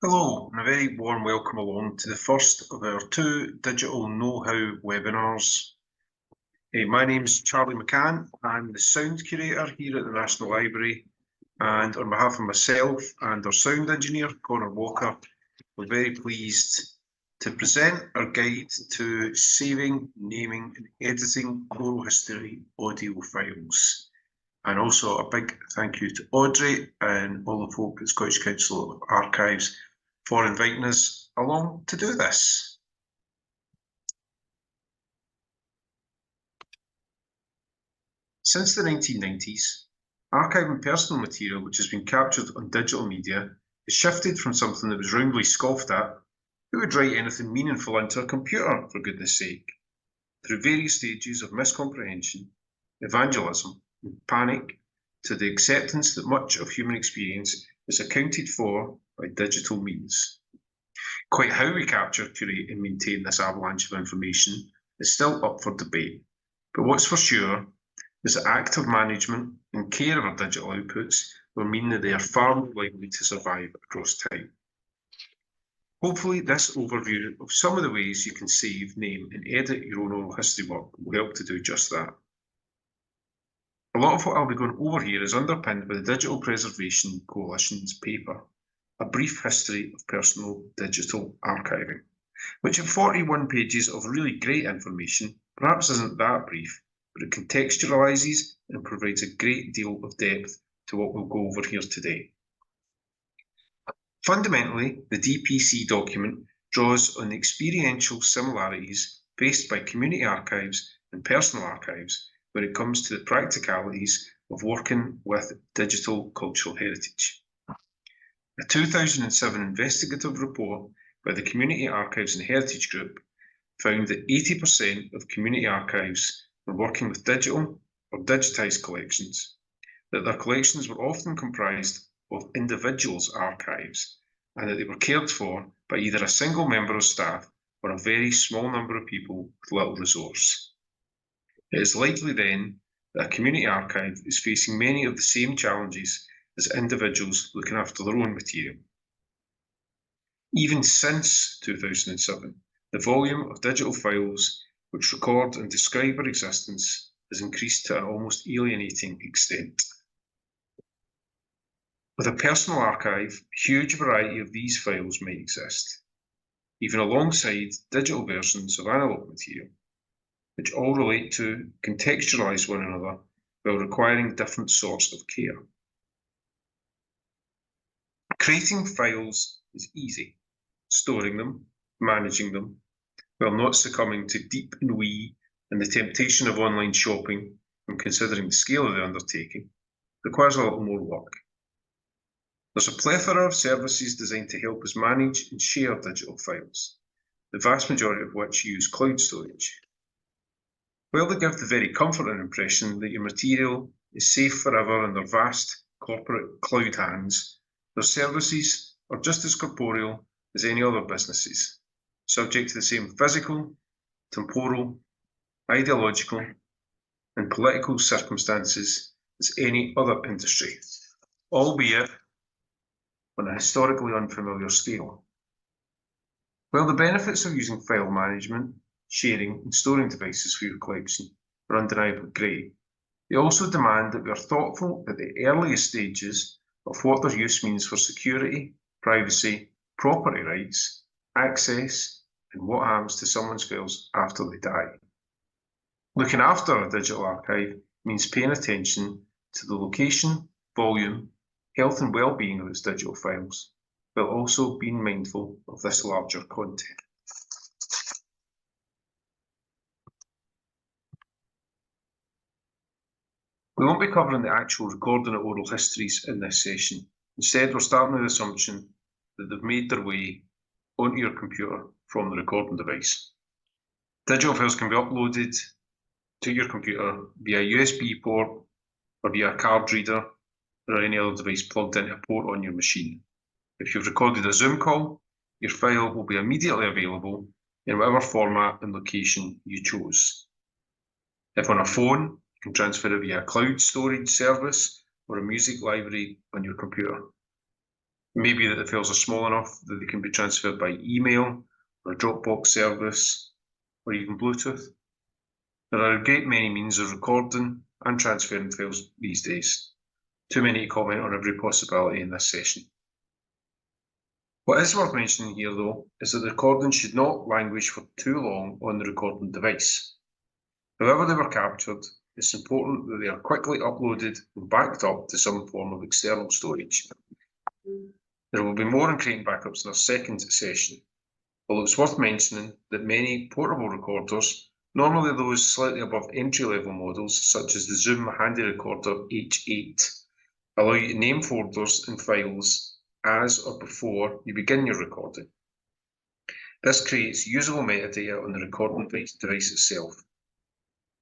Hello, and a very warm welcome along to the first of our two digital know-how webinars. My name's Charlie McCann. I'm the sound curator here at the National Library, and on behalf of myself and our sound engineer, Connor Walker, we're very pleased to present our guide to saving, naming and editing oral history audio files. And also a big thank you to Audrey and all the folk at Scottish Council of Archives for inviting us along to do this. Since the 1990s, archiving personal material which has been captured on digital media has shifted from something that was roundly scoffed at, who would write anything meaningful into a computer, for goodness sake, through various stages of miscomprehension, evangelism, and panic, to the acceptance that much of human experience is accounted for by digital means. Quite how we capture, curate and maintain this avalanche of information is still up for debate, but what's for sure is that active management and care of our digital outputs will mean that they are far more likely to survive across time. Hopefully this overview of some of the ways you can save, name and edit your own oral history work will help to do just that. A lot of what I'll be going over here is underpinned by the Digital Preservation Coalition's paper, A Brief History of Personal Digital Archiving, which at 41 pages of really great information perhaps isn't that brief, but it contextualises and provides a great deal of depth to what we'll go over here today. Fundamentally, the DPC document draws on the experiential similarities faced by community archives and personal archives when it comes to the practicalities of working with digital cultural heritage. A 2007 investigative report by the Community Archives and Heritage Group found that 80% of community archives were working with digital or digitised collections, that their collections were often comprised of individuals' archives, and that they were cared for by either a single member of staff or a very small number of people with little resource. It is likely then that a community archive is facing many of the same challenges as individuals looking after their own material. Even since 2007, the volume of digital files which record and describe our existence has increased to an almost alienating extent. With a personal archive, a huge variety of these files might exist, even alongside digital versions of analogue material, which all relate to, contextualise one another while requiring different sorts of care. Creating files is easy, storing them, managing them, while not succumbing to deep ennui and the temptation of online shopping and considering the scale of the undertaking, requires a little more work. There's a plethora of services designed to help us manage and share digital files, the vast majority of which use cloud storage. While they give the very comforting impression that your material is safe forever in their vast corporate cloud hands, their services are just as corporeal as any other businesses, subject to the same physical, temporal, ideological, and political circumstances as any other industry, albeit on a historically unfamiliar scale. While the benefits of using file management, sharing and storing devices for your collection are undeniably great, they also demand that we are thoughtful at the earliest stages of what their use means for security, privacy, property rights, access, and what happens to someone's files after they die. Looking after a digital archive means paying attention to the location, volume, health and well-being of its digital files, while also being mindful of this larger content. We won't be covering the actual recording of oral histories in this session. Instead, we're starting with the assumption that they've made their way onto your computer from the recording device. Digital files can be uploaded to your computer via USB port or via a card reader or any other device plugged into a port on your machine. If you've recorded a Zoom call, your file will be immediately available in whatever format and location you chose. If on a phone, you can transfer it via a cloud storage service or a music library on your computer. It may be that the files are small enough that they can be transferred by email or a Dropbox service or even Bluetooth. There are a great many means of recording and transferring files these days. Too many to comment on every possibility in this session. What is worth mentioning here, though, is that the recording should not languish for too long on the recording device. However they were captured, it's important that they are quickly uploaded and backed up to some form of external storage. There will be more on creating backups in our second session, although it's worth mentioning that many portable recorders, normally those slightly above entry-level models, such as the Zoom Handy Recorder H8, allow you to name folders and files as or before you begin your recording. This creates usable metadata on the recording device itself.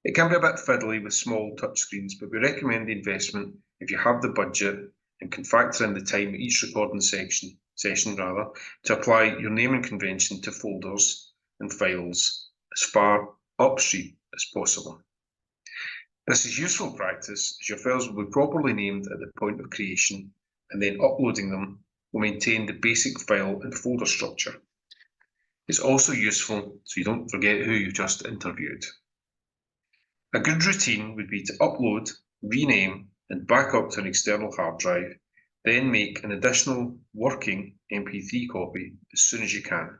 It can be a bit fiddly with small touchscreens, but we recommend the investment if you have the budget and can factor in the time at each recording session to apply your naming convention to folders and files as far upstream as possible. This is useful practice as your files will be properly named at the point of creation, and then uploading them will maintain the basic file and folder structure. It's also useful so you don't forget who you've just interviewed. A good routine would be to upload, rename, and back up to an external hard drive, then make an additional working MP3 copy as soon as you can.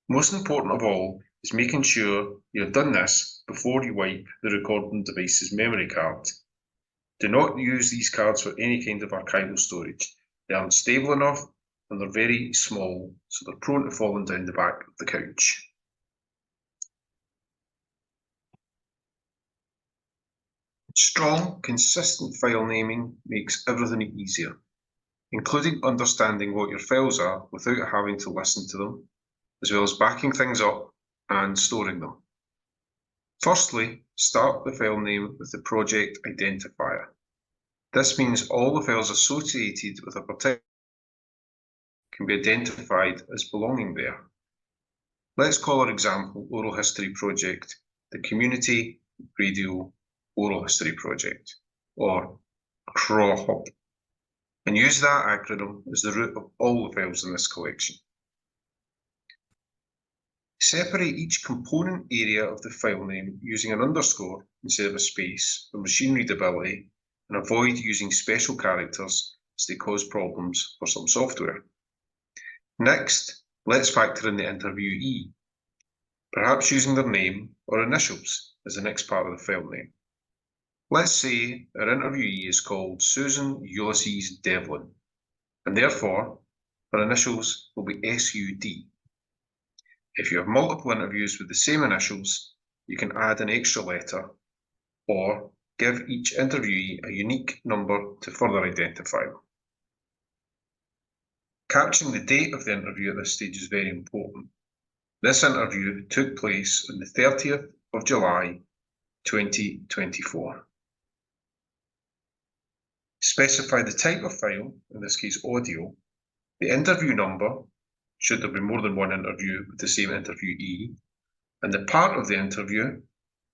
Most important of all is making sure you've done this before you wipe the recording device's memory card. Do not use these cards for any kind of archival storage. They aren't stable enough and they're very small, so they're prone to falling down the back of the couch. Strong, consistent file naming makes everything easier, including understanding what your files are without having to listen to them, as well as backing things up and storing them. Firstly, start the file name with the project identifier. This means all the files associated with a particular can be identified as belonging there. Let's call our example Oral History Project the Community Radio Oral History Project, or CROHOP, and use that acronym as the root of all the files in this collection. Separate each component area of the file name using an underscore instead of a space for machine readability, and avoid using special characters as they cause problems for some software. Next, let's factor in the interviewee, perhaps using their name or initials as the next part of the file name. Let's say our interviewee is called Susan Ulysses Devlin, and therefore her initials will be SUD. If you have multiple interviews with the same initials, you can add an extra letter or give each interviewee a unique number to further identify them. Capturing the date of the interview at this stage is very important. This interview took place on the 30th of July 2024. Specify the type of file, in this case audio, the interview number, should there be more than one interview with the same interviewee, and the part of the interview,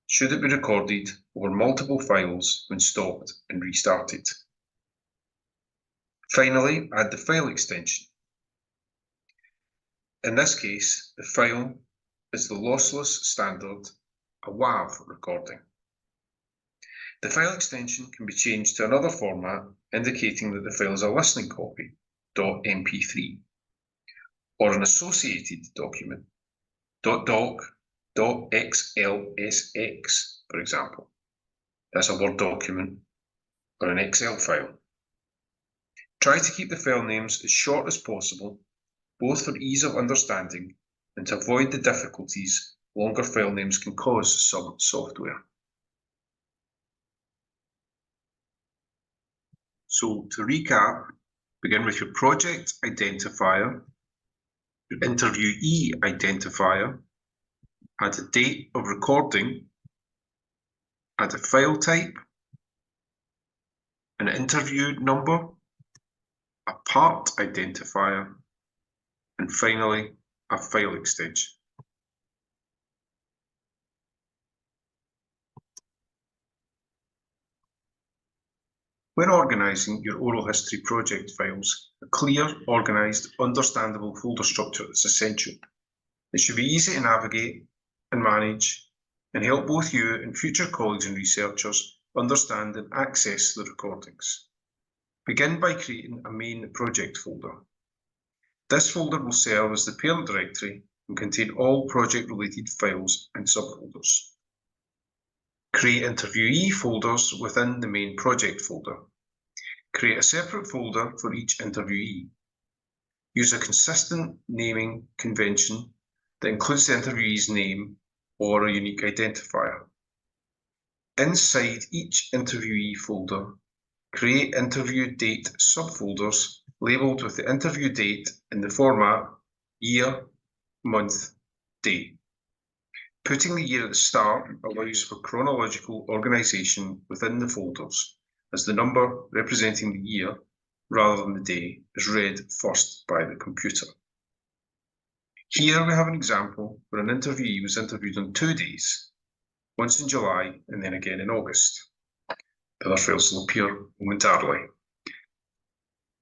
should it be recorded over multiple files when stopped and restarted. Finally, add the file extension. In this case, the file is the lossless standard, a WAV recording. The file extension can be changed to another format indicating that the file is a listening copy, .mp3, or an associated document, .doc, .xlsx, for example. That's a Word document or an Excel file. Try to keep the file names as short as possible, both for ease of understanding and to avoid the difficulties longer file names can cause some software. So to recap, begin with your project identifier, your interviewee identifier, add a date of recording, add a file type, an interview number, a part identifier, and finally, a file extension. When organising your oral history project files, a clear, organised, understandable folder structure is essential. It should be easy to navigate and manage and help both you and future colleagues and researchers understand and access the recordings. Begin by creating a main project folder. This folder will serve as the parent directory and contain all project-related files and subfolders. Create interviewee folders within the main project folder. Create a separate folder for each interviewee. Use a consistent naming convention that includes the interviewee's name or a unique identifier. Inside each interviewee folder, create interview date subfolders labelled with the interview date in the format year, month, day. Putting the year at the start allows for chronological organisation within the folders, as the number representing the year, rather than the day, is read first by the computer. Here we have an example where an interviewee was interviewed on 2 days, once in July and then again in August. Other files will appear momentarily.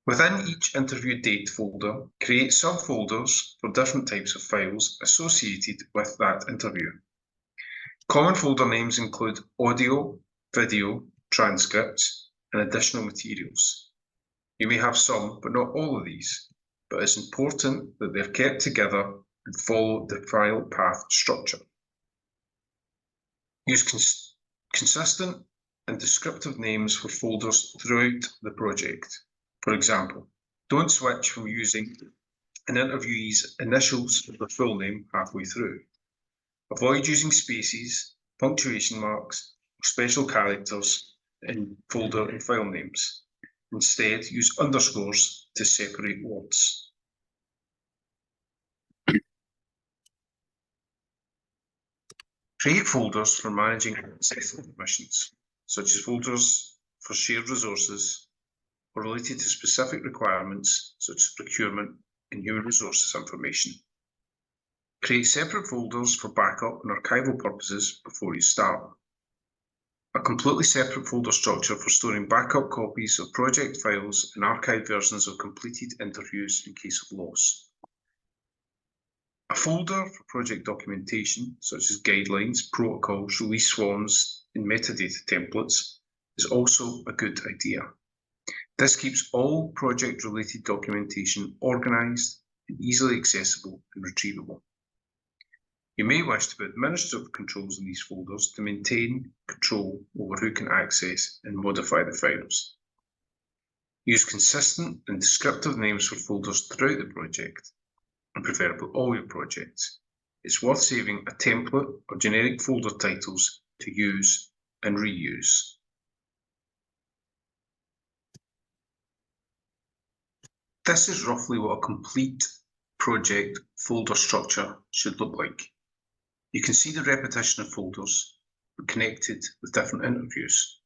Within each interview date folder, create subfolders for different types of files associated with that interview. Common folder names include audio, video, transcripts, and additional materials. You may have some, but not all of these, but it's important that they're kept together and follow the file path structure. Use consistent and descriptive names for folders throughout the project. For example, don't switch from using an interviewee's initials or their full name halfway through. Avoid using spaces, punctuation marks, or special characters in folder and file names. Instead, use underscores to separate words. Create folders for managing accessible permissions, such as folders for shared resources or related to specific requirements such as procurement and human resources information. Create separate folders for backup and archival purposes before you start. A completely separate folder structure for storing backup copies of project files and archived versions of completed interviews in case of loss. A folder for project documentation, such as guidelines, protocols, release forms, and metadata templates, is also a good idea. This keeps all project-related documentation organised and easily accessible and retrievable. You may wish to put administrative controls in these folders to maintain control over who can access and modify the files. Use consistent and descriptive names for folders throughout the project, and preferably all your projects. It's worth saving a template or generic folder titles to use and reuse. This is roughly what a complete project folder structure should look like. You can see the repetition of folders connected with different interviews.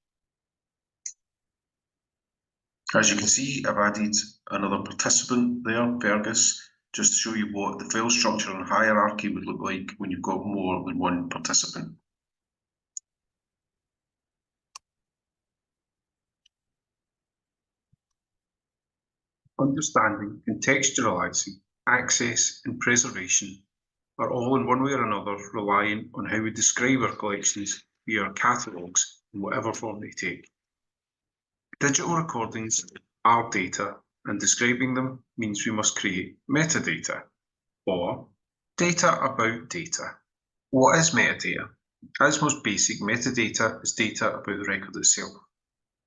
As you can see, I've added another participant there, Fergus, just to show you what the file structure and hierarchy would look like when you've got more than one participant. Understanding, contextualising, access and preservation are all in one way or another relying on how we describe our collections via our catalogues in whatever form they take. Digital recordings are data, and describing them means we must create metadata, or data about data. What is metadata? At its most basic, metadata is data about the record itself,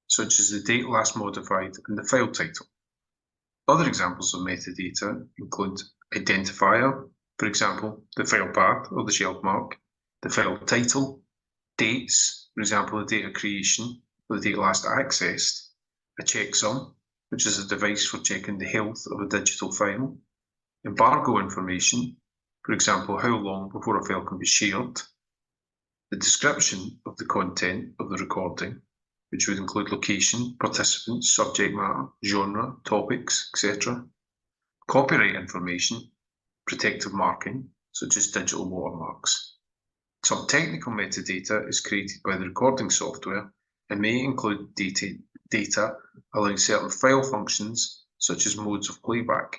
such as the date last modified and the file title. Other examples of metadata include identifier, for example, the file path or the shelf mark, the file title, dates, for example, the date of creation or the date last accessed, a checksum, which is a device for checking the health of a digital file, embargo information, for example, how long before a file can be shared, the description of the content of the recording, which would include location, participants, subject matter, genre, topics, etc. Copyright information, protective marking, such as digital watermarks. Some technical metadata is created by the recording software and may include dated data allowing certain file functions, such as modes of playback.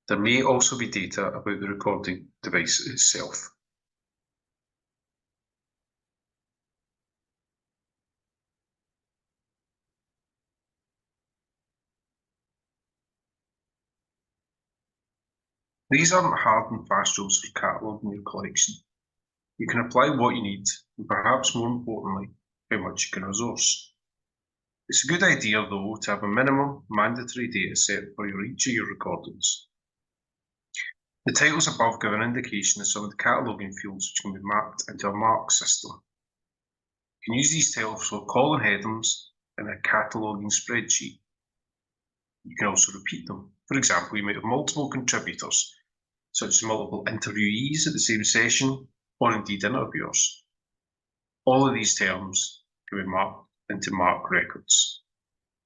There may also be data about the recording device itself. These aren't hard and fast rules for cataloguing your collection. You can apply what you need, and perhaps more importantly, how much you can resource. It's a good idea, though, to have a minimum mandatory data set for each of your recordings. The titles above give an indication of some of the cataloguing fields which can be mapped into a mark system. You can use these titles for column headings in a cataloguing spreadsheet. You can also repeat them. For example, you might have multiple contributors, such as multiple interviewees at the same session, or indeed interviewers. All of these terms can be mapped into mark records.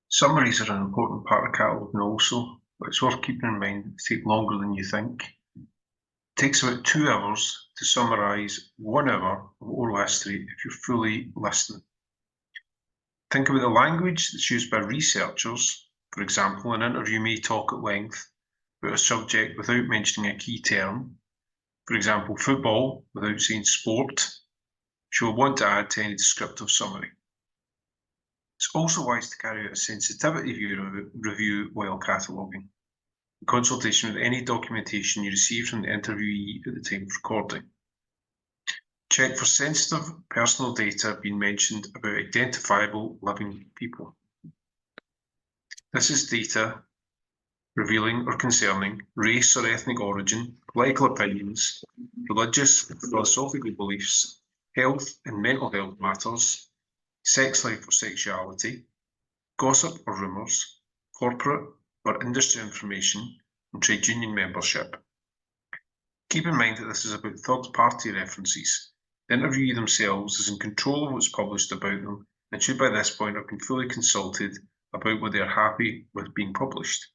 Summaries are an important part of cataloguing also, but it's worth keeping in mind that they take longer than you think. It takes about 2 hours to summarise 1 hour of oral history if you're fully listening. Think about the language that's used by researchers. For example, an interview may talk at length about a subject without mentioning a key term. For example, football without saying sport, which you will want to add to any descriptive summary. It's also wise to carry out a sensitivity review while cataloguing, in consultation with any documentation you receive from the interviewee at the time of recording. Check for sensitive personal data being mentioned about identifiable living people. This is data revealing or concerning race or ethnic origin, political opinions, religious or philosophical beliefs, health and mental health matters, sex life or sexuality, gossip or rumours, corporate or industry information, and trade union membership. Keep in mind that this is about third-party references. The interviewee themselves is in control of what's published about them and should by this point have been fully consulted about whether they are happy with being published.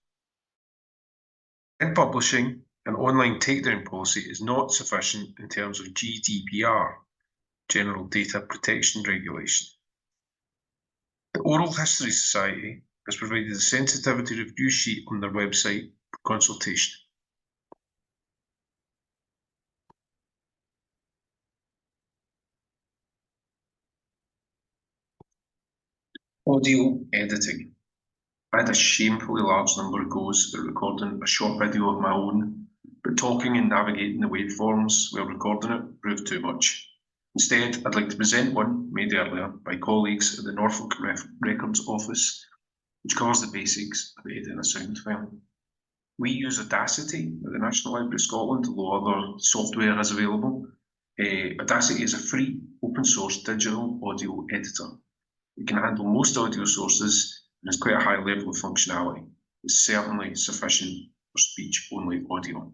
In publishing, an online takedown policy is not sufficient in terms of GDPR, General Data Protection Regulation. The Oral History Society has provided a sensitivity review sheet on their website for consultation. Audio editing. I had a shamefully large number of goes at recording a short video of my own, but talking and navigating the waveforms while recording it proved too much. Instead, I'd like to present one made earlier by colleagues at the Norfolk Records Office, which covers the basics of editing a sound file. We use Audacity at the National Library of Scotland, although other software is available. Audacity is a free, open source digital audio editor. It can handle most audio sources and has quite a high level of functionality. It's certainly sufficient for speech-only audio.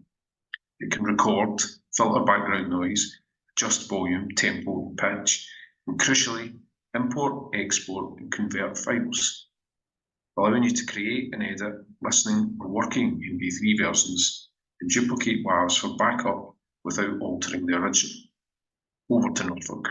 It can record, filter background noise, adjust volume, tempo, pitch, and crucially, import, export, and convert files, allowing you to create and edit listening or working MP3 versions and duplicate WAVs for backup without altering the original. Over to Norfolk.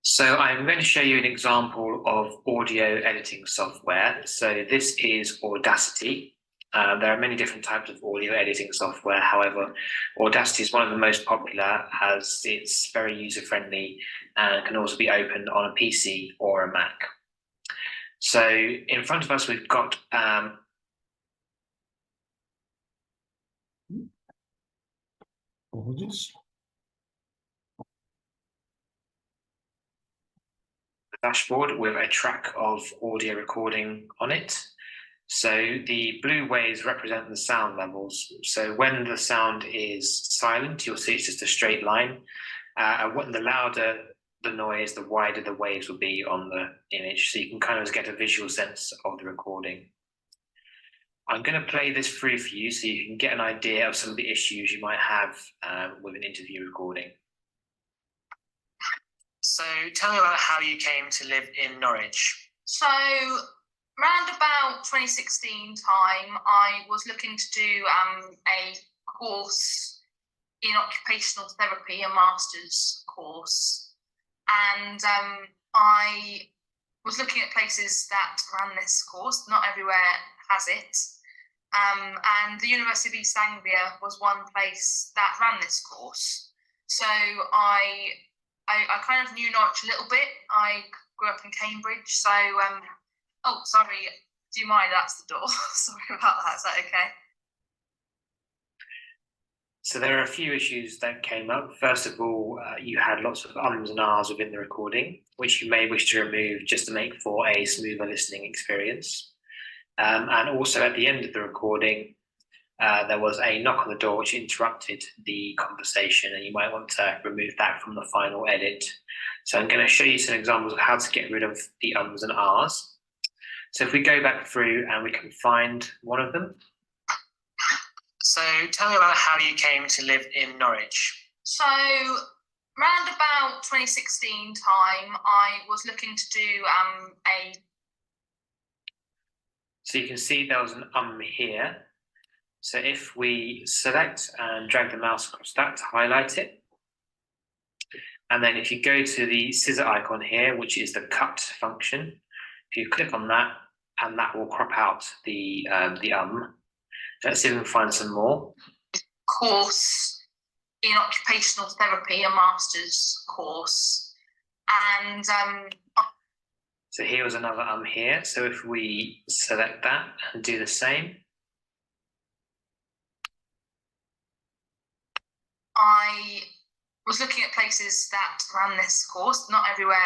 So I'm going to show you an example of audio editing software. So this is Audacity. There are many different types of audio editing software. However, Audacity is one of the most popular as it's very user-friendly and can also be opened on a PC or a Mac. So in front of us, we've got dashboard with a track of audio recording on it. So the blue waves represent the sound levels. So when the sound is silent, you'll see it's just a straight line. And the louder the noise, the wider the waves will be on the image. So you can kind of get a visual sense of the recording. I'm going to play this through for you so you can get an idea of some of the issues you might have with an interview recording. So tell me about how you came to live in Norwich. So around about 2016 time, I was looking to do a course in occupational therapy, a master's course. And I was looking at places that ran this course. Not everywhere has it. And the University of East Anglia was one place that ran this course. So I kind of knew Norwich a little bit. I grew up in Cambridge. So, oh, sorry, do you mind? That's the door. Sorry about that. Is that okay? So there are a few issues that came up. First of all, you had lots of ums and ahs within the recording, which you may wish to remove just to make for a smoother listening experience. And also at the end of the recording, there was a knock on the door which interrupted the conversation, and you might want to remove that from the final edit. So I'm going to show you some examples of how to get rid of the ums and ahs. So if we go back through and we can find one of them. So tell me about how you came to live in Norwich. So round about 2016 time, I was looking to do a... So you can see there was an here. So if we select and drag the mouse across that to highlight it, and then if you go to the scissor icon here, which is the cut function, if you click on that, and that will crop out the Let's see if we can find some more. Course in occupational therapy, a master's course. And so here was another here. So if we select that and do the same. I was looking at places that ran this course. Not everywhere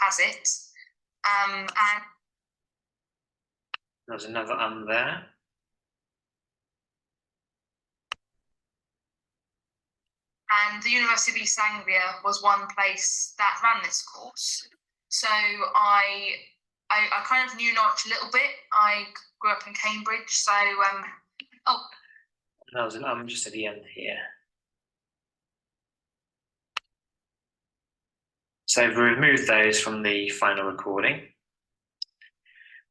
has it. And there's another there. And the University of East Anglia was one place that ran this course. So I kind of knew Norwich a little bit. I grew up in Cambridge. So, oh. That was an just at the end here. So we removed those from the final recording.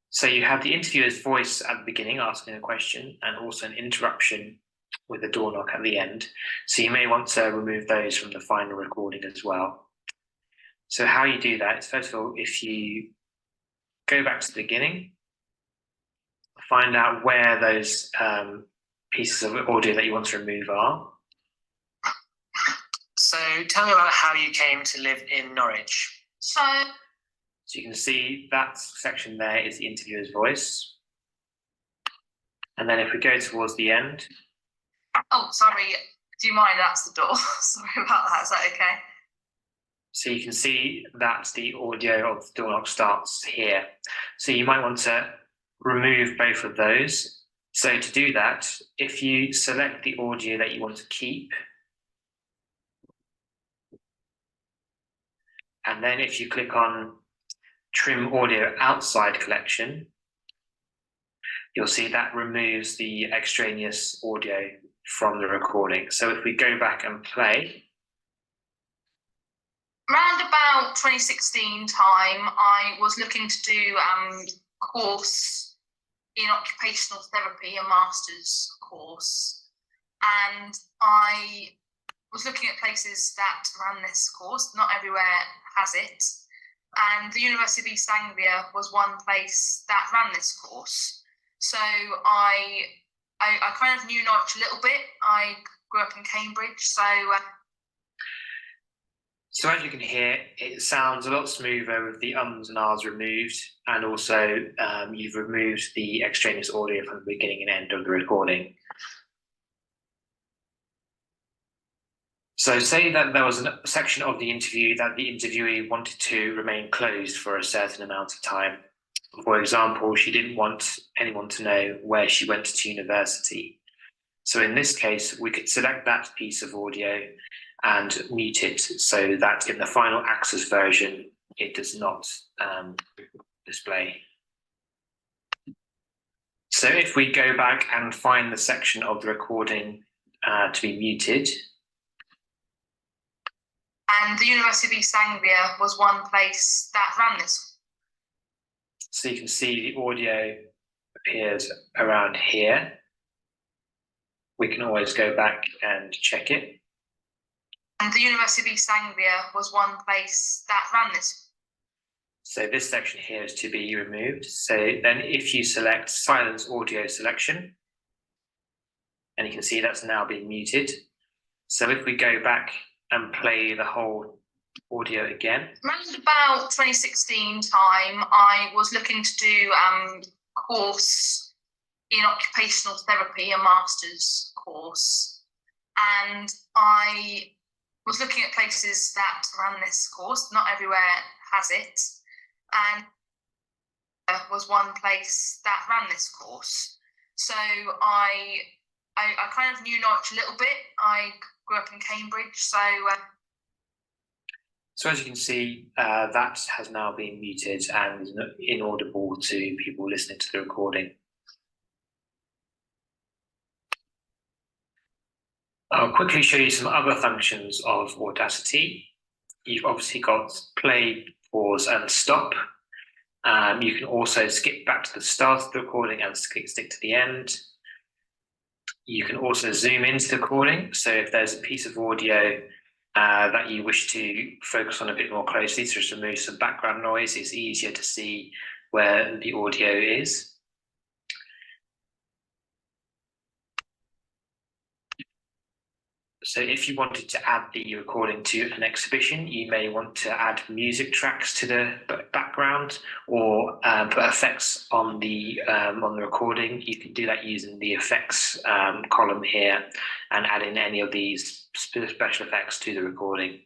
So you have the interviewer's voice at the beginning asking a question, and also an interruption with a door knock at the end. So you may want to remove those from the final recording as well. So how you do that is, first of all, if you go back to the beginning, find out where those pieces of audio that you want to remove are. So tell me about how you came to live in Norwich. So you can see that section there is the interviewer's voice. And then if we go towards the end. Oh, sorry. Do you mind? That's the door. Sorry about that. Is that okay? So you can see that the audio of the door knock starts here. So you might want to remove both of those. So to do that, if you select the audio that you want to keep, and then if you click on Trim Audio Outside Collection, you'll see that removes the extraneous audio from the recording. So if we go back and play. Round about 2016 time, I was looking to do a course in occupational therapy, a master's course. And I was looking at places that ran this course. Not everywhere has it. And the University of East Anglia was one place that ran this course. So I kind of knew Norwich a little bit. I grew up in Cambridge, so... So as you can hear, it sounds a lot smoother with the ums and ahs removed, and also you've removed the extraneous audio from the beginning and end of the recording. So say that there was a section of the interview that the interviewee wanted to remain closed for a certain amount of time. For example, she didn't want anyone to know where she went to university. So in this case, we could select that piece of audio and mute it so that in the final access version, it does not display. So if we go back and find the section of the recording to be muted. And the University of East Anglia was one place that ran this. So you can see the audio appears around here. We can always go back and check it. And the University of East Anglia was one place that ran this. So this section here is to be removed. So then if you select silence audio selection, and you can see that's now been muted. So if we go back and play the whole audio again. Around about 2016 time, I was looking to do a course in occupational therapy, a master's course. And I was looking at places that ran this course, not everywhere has it. And was one place that ran this course. So I kind of knew Norwich a little bit. I grew up in Cambridge, so as you can see, that has now been muted and inaudible to people listening to the recording. I'll quickly show you some other functions of Audacity. You've obviously got play, pause, and stop. You can also skip back to the start of the recording and stick to the end. You can also zoom into the recording. So if there's a piece of audio that you wish to focus on a bit more closely, to just remove some background noise, it's easier to see where the audio is. So if you wanted to add the recording to an exhibition, you may want to add music tracks to the background or put effects on the recording. You can do that using the effects column here and add in any of these special effects to the recording.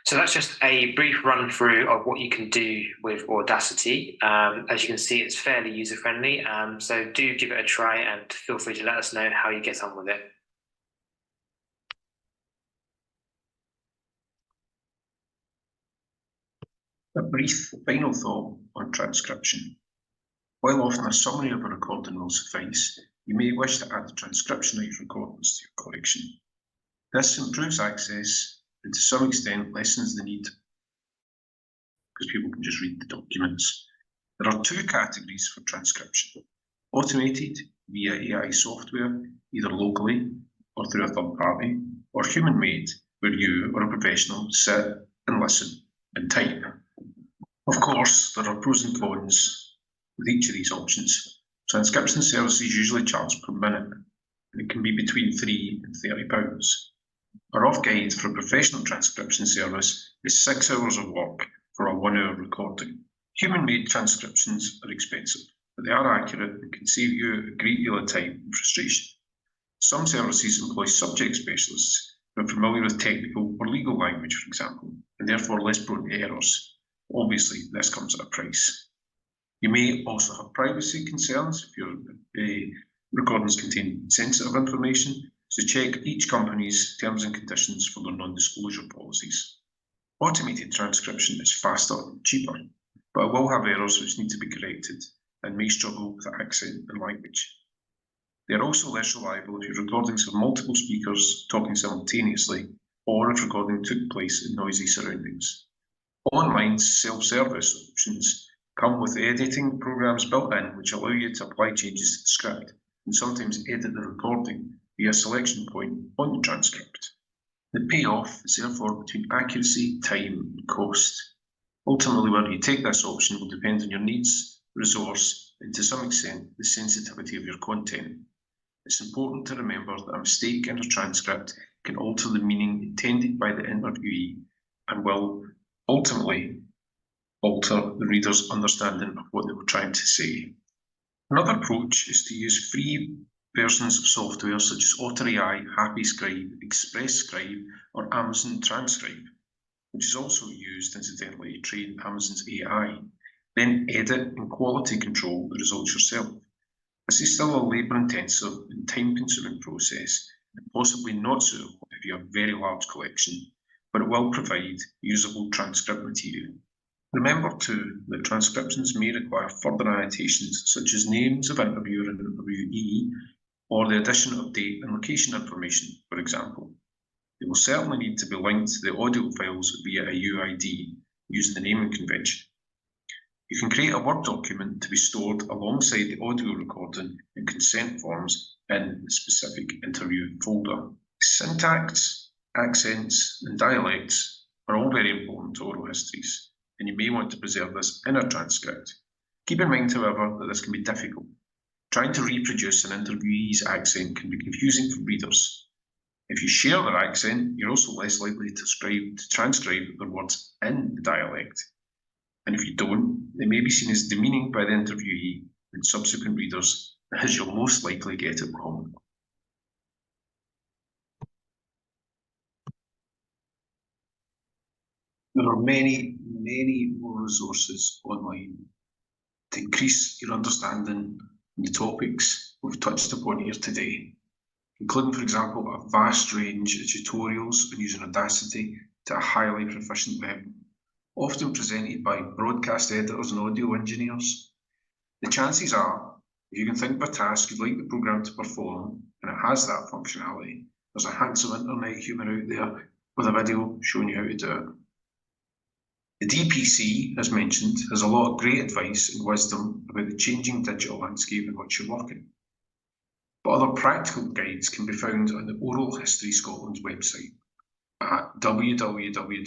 So that's just a brief run through of what you can do with Audacity. As you can see, it's fairly user-friendly. So do give it a try and feel free to let us know how you get on with it. A brief final thought on transcription. While often a summary of a recording will suffice, you may wish to add a transcription of your recordings to your collection. This improves access and to some extent lessens the need because people can just read the documents. There are two categories for transcription: automated via AI software, either locally or through a third party, or human-made, where you or a professional sit and listen and type. Of course, there are pros and cons with each of these options. Transcription services usually charge per minute, and it can be between £3 and £30. A rough guide for a professional transcription service is 6 hours of work for a 1 hour recording. Human-made transcriptions are expensive, but they are accurate and can save you a great deal of time and frustration. Some services employ subject specialists who are familiar with technical or legal language, for example, and therefore less prone to errors. Obviously, this comes at a price. You may also have privacy concerns if your recordings contain sensitive information, so check each company's terms and conditions for their non-disclosure policies. Automated transcription is faster and cheaper, but it will have errors which need to be corrected and may struggle with accent and language. They are also less reliable if your recordings have multiple speakers talking simultaneously, or if recording took place in noisy surroundings. Online self-service options come with editing programs built in which allow you to apply changes to the script and sometimes edit the recording via a selection point on the transcript. The payoff is therefore between accuracy, time, and cost. Ultimately, whether you take this option will depend on your needs, resource, and to some extent, the sensitivity of your content. It's important to remember that a mistake in a transcript can alter the meaning intended by the interviewee and will ultimately alter the reader's understanding of what they were trying to say. Another approach is to use free versions of software such as OtterAI, HappyScribe, ExpressScribe, or Amazon Transcribe, which is also used, incidentally, to train Amazon's AI. Then edit and quality control the results yourself. This is still a labour-intensive and time-consuming process, and possibly not suitable if you have a very large collection, but it will provide usable transcript material. Remember too that transcriptions may require further annotations such as names of interviewer and interviewee, or the addition of date and location information, for example. They will certainly need to be linked to the audio files via a UID using the naming convention. You can create a Word document to be stored alongside the audio recording and consent forms in the specific interview folder. Syntax, accents, and dialects are all very important to oral histories, and you may want to preserve this in a transcript. Keep in mind, however, that this can be difficult. Trying to reproduce an interviewee's accent can be confusing for readers. If you share their accent, you're also less likely to transcribe their words in the dialect. And if you don't, they may be seen as demeaning by the interviewee and subsequent readers, as you'll most likely get it wrong. There are many more resources online to increase your understanding of the topics we've touched upon here today, including, for example, a vast range of tutorials on using Audacity to a highly proficient level, often presented by broadcast editors and audio engineers. The chances are, if you can think of a task you'd like the programme to perform, and it has that functionality, there's a handsome internet human out there with a video showing you how to do it. The DPC, as mentioned, has a lot of great advice and wisdom about the changing digital landscape in which you're working. But other practical guides can be found on the Oral History Scotland's website at www.ohs.org.uk.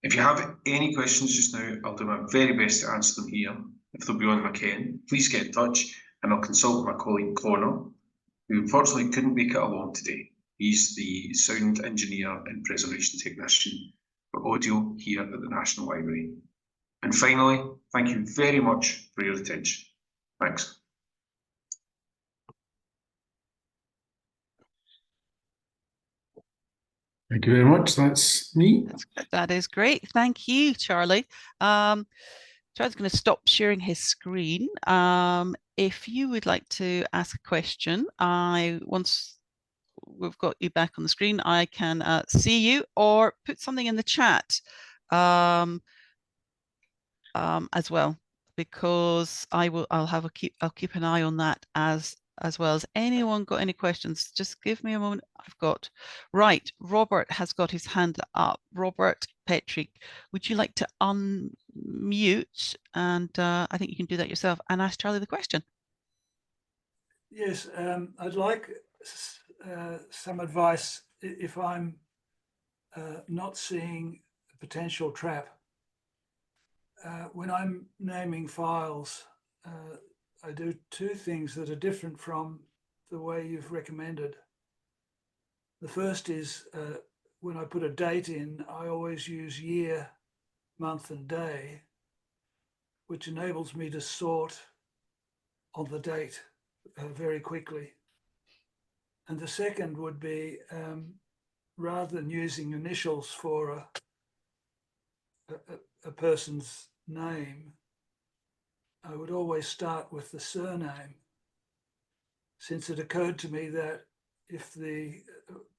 If you have any questions just now, I'll do my very best to answer them here. If they'll be on McCann, please get in touch and I'll consult my colleague Connor, who unfortunately couldn't make it along today. He's the sound engineer and preservation technician for audio here at the National Library. And finally, thank you very much for your attention. Thanks. Thank you very much. That's neat. That is great. Thank you, Charlie. Charlie's going to stop sharing his screen. If you would like to ask a question, once we've got you back on the screen, I can see you, or put something in the chat as well, because I'll keep an eye on that as well. As anyone got any questions, just give me a moment. Right, Robert has got his hand up. Robert Petrie, would you like to unmute? And I think you can do that yourself and ask Charlie the question. Yes, I'd like some advice if I'm not seeing a potential trap. When I'm naming files, I do two things that are different from the way you've recommended. The first is when I put a date in, I always use year, month and day, which enables me to sort on the date very quickly. And the second would be, rather than using initials for a person's name, I would always start with the surname, since it occurred to me that if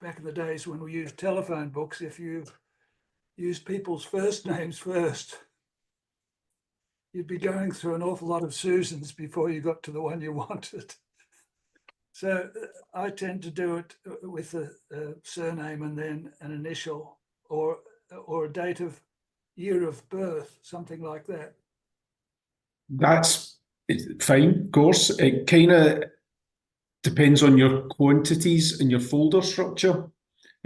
back in the days when we used telephone books, if you used people's first names first, you'd be going through an awful lot of Susans before you got to the one you wanted. So I tend to do it with a surname and then an initial or a date of year of birth, something like that. That's fine, of course. It kind of depends on your quantities and your folder structure.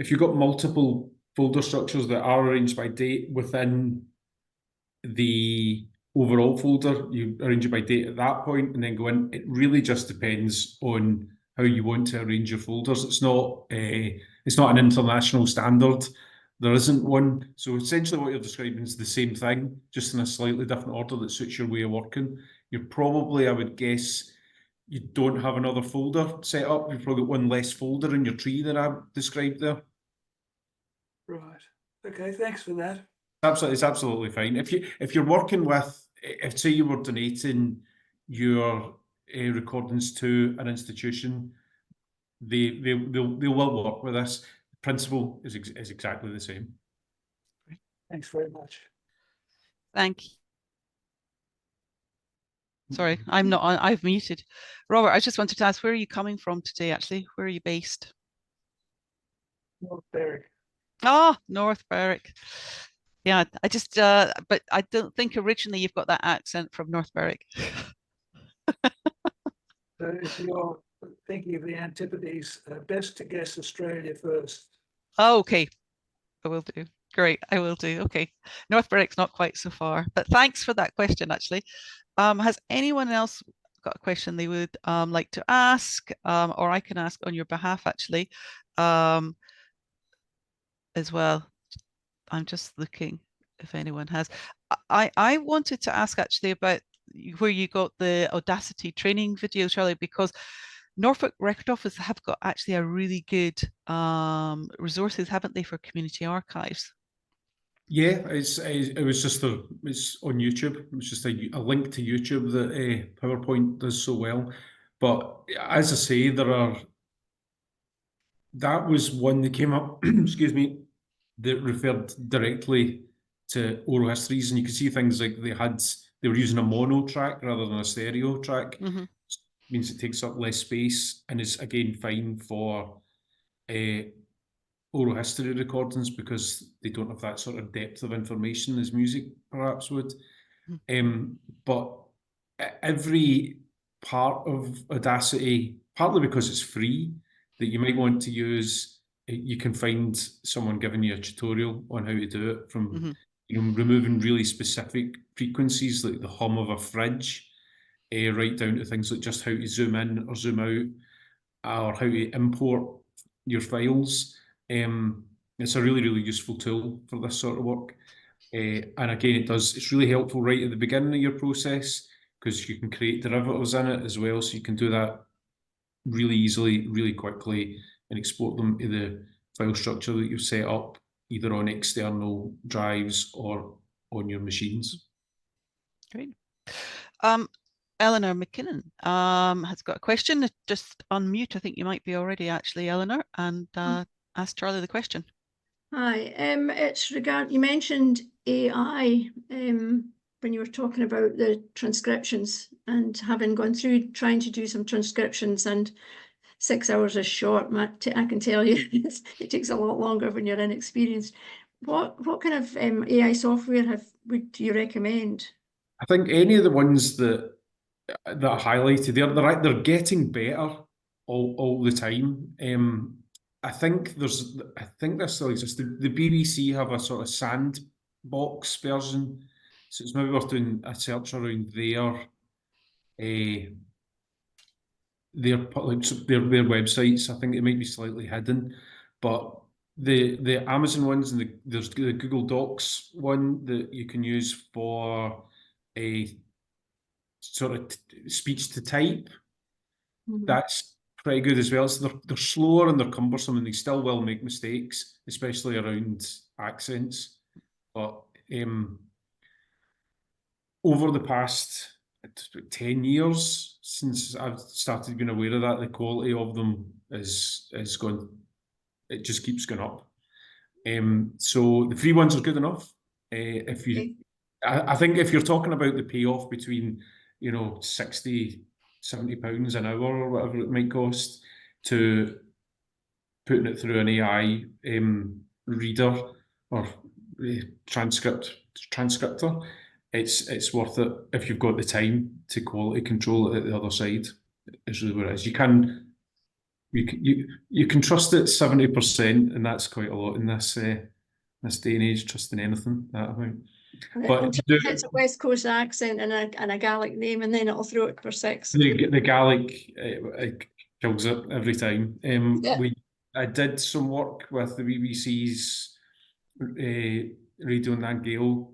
If you've got multiple folder structures that are arranged by date within the overall folder, you arrange it by date at that point and then go in. It really just depends on how you want to arrange your folders. It's not an international standard. There isn't one. So essentially what you're describing is the same thing, just in a slightly different order that suits your way of working. You're probably, I would guess, you don't have another folder set up. You've probably got one less folder in your tree that I described there. Right. Okay, thanks for that. It's absolutely fine. If you're working with, if say you were donating your recordings to an institution, they will work with this. The principle is exactly the same. Thanks very much. Thank you. Sorry, I've muted. Robert, I just wanted to ask, where are you coming from today, actually? Where are you based? North Berwick. Ah, North Berwick. Yeah, I just, but I don't think originally you've got that accent from North Berwick. So if you're thinking of the Antipodes, best to guess Australia first. Oh, okay, I will do. Great, I will do. Okay, North Berwick's not quite so far, but thanks for that question. Actually, has anyone else got a question they would like to ask, or I can ask on your behalf actually, as well? I'm just looking if anyone has. I wanted to ask actually about where you got the Audacity training video, Charlie, because Norfolk Record Office have got actually a really good resources, haven't they, for community archives? Yeah, it's on YouTube. It was just a link to YouTube that PowerPoint does so well. But as I say, that was one that came up, excuse me, that referred directly to oral histories, and you can see things like they were using a mono track rather than a stereo track. Mm-hmm. Means it takes up less space and is again fine for oral history recordings because they don't have that sort of depth of information as music perhaps would. But every part of Audacity, partly because it's free, that you might want to use, you can find someone giving you a tutorial on how to do it, from removing really specific frequencies like the hum of a fridge, right down to things like just how to zoom in or zoom out, or how to import your files. It's a really, really useful tool for this sort of work. And again, it's really helpful right at the beginning of your process because you can create derivatives in it as well. So you can do that really easily, really quickly, and export them to the file structure that you've set up, either on external drives or on your machines. Great. Eleanor McKinnon has got a question. Just unmute. I think you might be already actually, Eleanor, and ask Charlie the question. Hi, it's you mentioned AI when you were talking about the transcriptions, and having gone through trying to do some transcriptions, and 6 hours is short. I can tell you it takes a lot longer when you're inexperienced. What kind of AI software would you recommend? I think any of the ones that I highlighted, they're getting better all the time. I think that still exists. The BBC have a sort of sandbox version, so it's maybe worth doing a search around their websites. I think it might be slightly hidden, but the Amazon ones, and there's the Google Docs one that you can use for a sort of speech to type. That's pretty good as well. So they're slower and they're cumbersome, and they still will make mistakes, especially around accents. But over the past 10 years since I've started being aware of that, the quality of them is going. It just keeps going up. So the free ones are good enough. I think if you're talking about the payoff between 60-70 pounds an hour or whatever it might cost to putting it through an AI reader or transcriptor, it's worth it if you've got the time to quality control it at the other side. Is really what it is. You can trust it 70%, and that's quite a lot in this day and age. Trusting anything that amount. But it's a West Coast accent and a Gaelic name, and then it'll throw it for 6. The Gaelic it kills it every time. I did some work with the BBC's Radio Nan Gael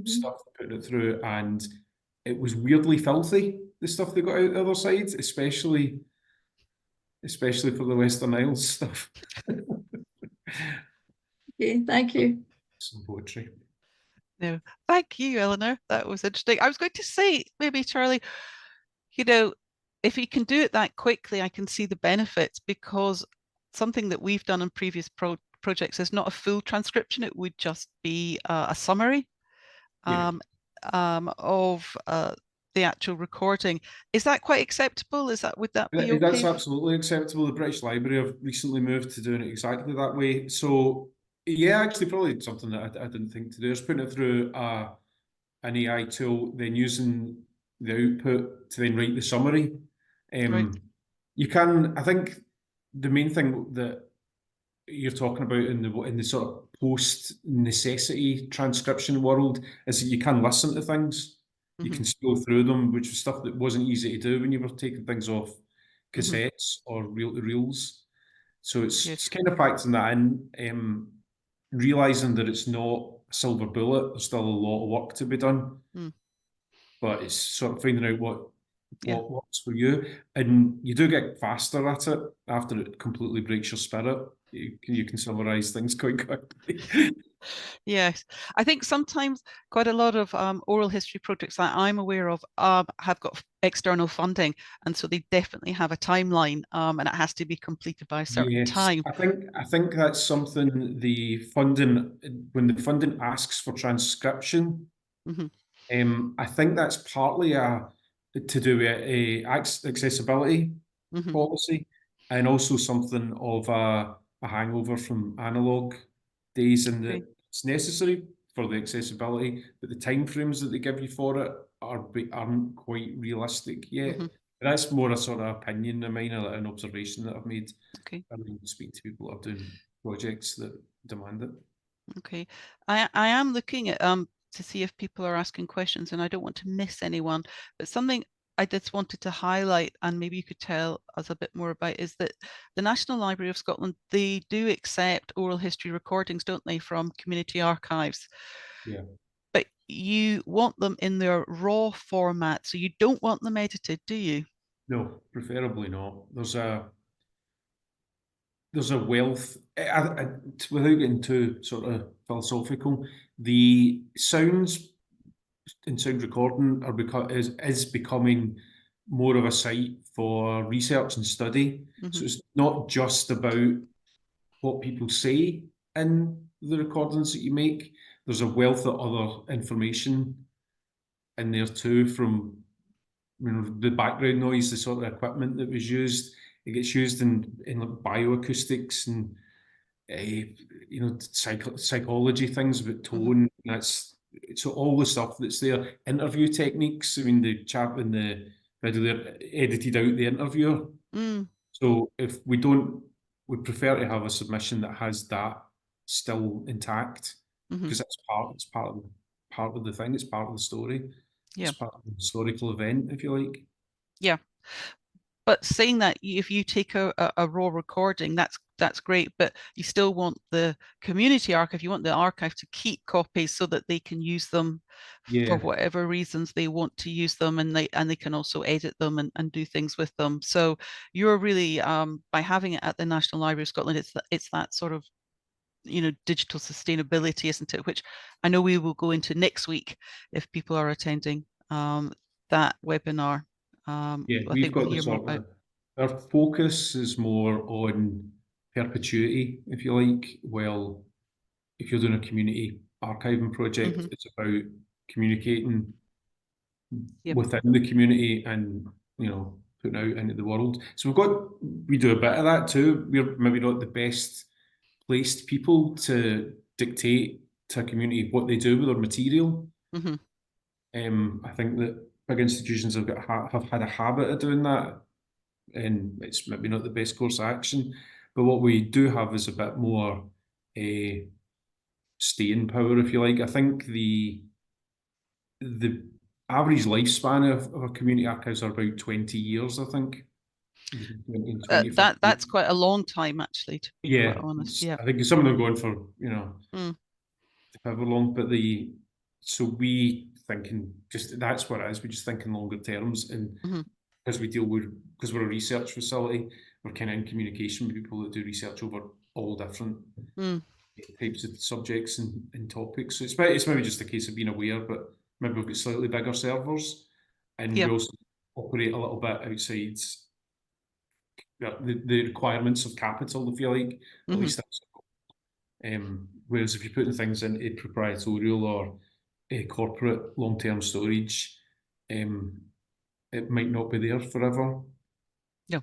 stuff, putting it through, and it was weirdly filthy, the stuff they got out the other side, especially for the Western Isles stuff. Okay, thank you. Some poetry. No, thank you, Eleanor. That was interesting. I was going to say, maybe Charlie, if you can do it that quickly, I can see the benefits, because something that we've done in previous projects is not a full transcription. It would just be a summary of the actual recording. Is that quite acceptable? Would that be okay? That's absolutely acceptable. The British Library have recently moved to doing it exactly that way. So yeah, actually probably something that I didn't think to do is putting it through an AI tool, then using the output to then write the summary. Right. You can, I think the main thing that you're talking about in the sort of post necessity transcription world is that you can listen to things. You can scroll through them, which was stuff that wasn't easy to do when you were taking things off cassettes or reel-to-reels. So it's kind of factoring that in, realizing that it's not a silver bullet. There's still a lot of work to be done, but it's sort of finding out what works for you, and you do get faster at it after it completely breaks your spirit. You can summarize things quite quickly. Yes, I think sometimes quite a lot of oral history projects that I'm aware of have got external funding, and so they definitely have a timeline, and it has to be completed by a certain time. I think that's something the funding, when the funding asks for transcription, I think that's partly to do with a accessibility policy, and also something of a hangover from analog days, and that it's necessary for the accessibility, but the timeframes that they give you for it aren't quite realistic yet. But that's more a sort of opinion of mine, an observation that I've made. I mean, speak to people that are doing projects that demand it. Okay, I am looking at to see if people are asking questions, and I don't want to miss anyone, but something I just wanted to highlight, and maybe you could tell us a bit more about, is that the National Library of Scotland, they do accept oral history recordings, don't they, from community archives? Yeah. But you want them in their raw format, so you don't want them edited, do you? No, preferably not. There's a wealth, without getting too sort of philosophical, the sounds in sound recording is becoming more of a site for research and study. So it's not just about what people say in the recordings that you make. There's a wealth of other information in there too, from the background noise, the sort of equipment that was used. It gets used in like bioacoustics and psychology things about tone. That's so all the stuff that's there. Interview techniques. I mean, the chap in the video there edited out the interviewer. So if we don't, we prefer to have a submission that has that still intact, because that's part of the thing. It's part of the story. Yeah. It's part of the historical event, if you like. Yeah. But saying that, if you take a raw recording, that's great, but you still want the community archive, you want the archive to keep copies so that they can use them for whatever reasons they want to use them, and they can also edit them and do things with them. So you're really, by having it at the National Library of Scotland, it's that sort of, digital sustainability, isn't it? Which I know we will go into next week if people are attending that webinar. We've got the sort of, our focus is more on perpetuity, if you like. Well, if you're doing a community archiving project, it's about communicating within the community and putting out into the world. So we do a bit of that too. We're maybe not the best placed people to dictate to a community what they do with their material. I think that big institutions have had a habit of doing that, and it's maybe not the best course of action. But what we do have is a bit more staying power, if you like. I think the average lifespan of a community archives are about 20 years, I think. That's quite a long time, actually, to be quite honest. Yeah, I think some of them going for however long, but so we thinking just that's what it is. We just think in longer terms, and because we're a research facility, we're kind of in communication with people that do research over all different types of subjects and topics. So it's maybe just a case of being aware, but maybe we've got slightly bigger servers, and we also operate a little bit outside the requirements of capital, if you like. At least that's whereas if you're putting things into proprietorial or corporate long-term storage, it might not be there forever. No,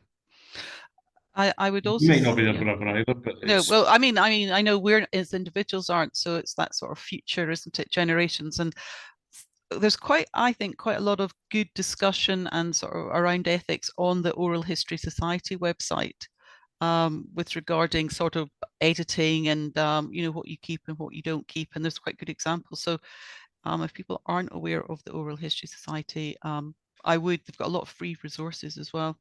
I would also. You might not be there forever either, but no. Well, I mean, I know we're as individuals aren't, so it's that sort of future, isn't it? Generations, and there's I think quite a lot of good discussion and sort of around ethics on the Oral History Society website, with regarding sort of editing and you know, what you keep and what you don't keep, and there's quite good examples. So if people aren't aware of the Oral History Society, they've got a lot of free resources as well.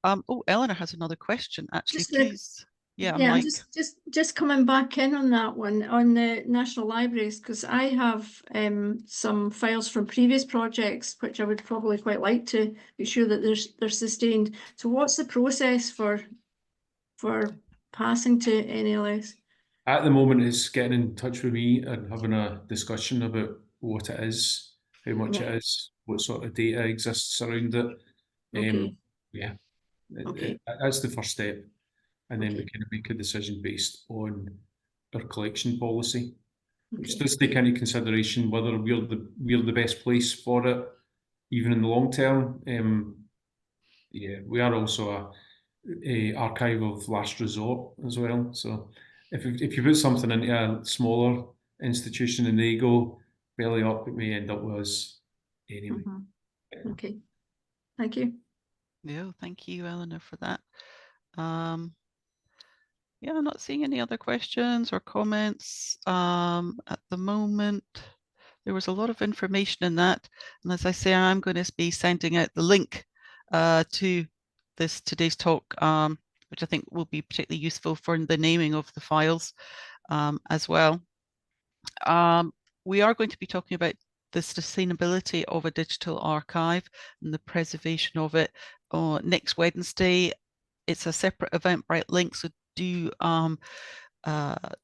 Oh, Eleanor has another question, actually, please. Yeah, yeah, Mike. just coming back in on that one, on the National Libraries, because I have some files from previous projects which I would probably quite like to be sure that they're sustained. So what's the process for passing to NLS? At the moment, it's getting in touch with me and having a discussion about what it is, how much it is, what sort of data exists around it. Okay. Yeah, Okay. that's the first step. And then we Okay. kind of make a decision based on our collection policy, which Okay. does take into consideration whether we're the best place for it, even in the long term. Yeah, we are also a archive of last resort as well. So if you put something into a smaller institution and they go belly up, it may end up with us anyway. Okay, thank you. Yeah, thank you, Eleanor, for that. Yeah, I'm not seeing any other questions or comments at the moment. There was a lot of information in that, and as I say, I'm going to be sending out the link to today's talk, which I think will be particularly useful for the naming of the files as well. We are going to be talking about the sustainability of a digital archive and the preservation of it next Wednesday. It's a separate Eventbrite link, so do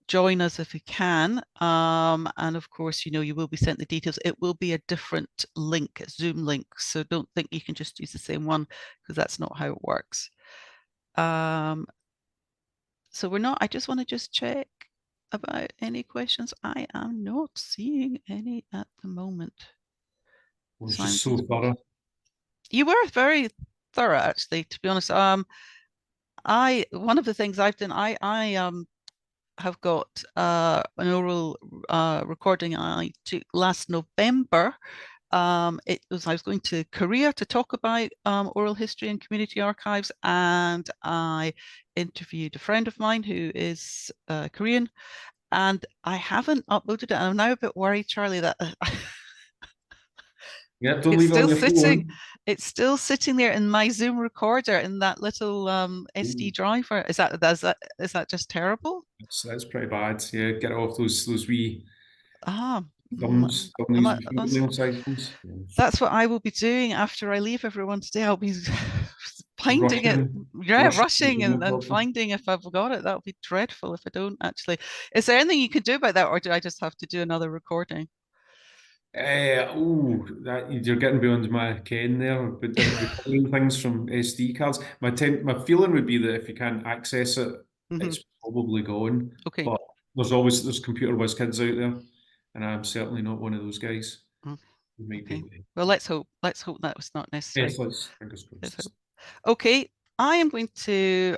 join us if you can. And of course, you know, you will be sent the details. It will be a different link, a Zoom link, so don't think you can just use the same one, because that's not how it works. So I just want to check about any questions. I am not seeing any at the moment. It was just so thorough. You were very thorough, actually, to be honest. One of the things I've done, I have got an oral recording I took last November. I was going to Korea to talk about oral history and community archives, and I interviewed a friend of mine who is Korean, and I haven't uploaded it. And I'm now a bit worried, Charlie, that yeah, don't leave it on your phone. It's still sitting there in my Zoom recorder in that little SD driver. Is that just terrible? That's pretty bad. Yeah, get off those wee thumbs, sizes. That's what I will be doing after I leave everyone today. I'll be finding rushing and finding if I've got it. That would be dreadful if I don't actually. Is there anything you can do about that, or do I just have to do another recording? You're getting beyond my ken there, but recording things from SD cards. My feeling would be that if you can't access it, it's probably gone. Okay. But there's computer whiz kids out there, and I'm certainly not one of those guys. Okay. Well, let's hope that was not necessary. Yes, fingers crossed. Okay, I am going to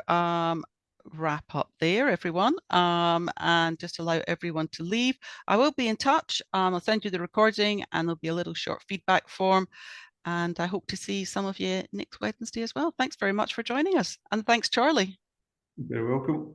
wrap up there, everyone, and just allow everyone to leave. I will be in touch. I'll send you the recording, and there'll be a little short feedback form. And I hope to see some of you next Wednesday as well. Thanks very much for joining us. And thanks, Charlie. You're welcome.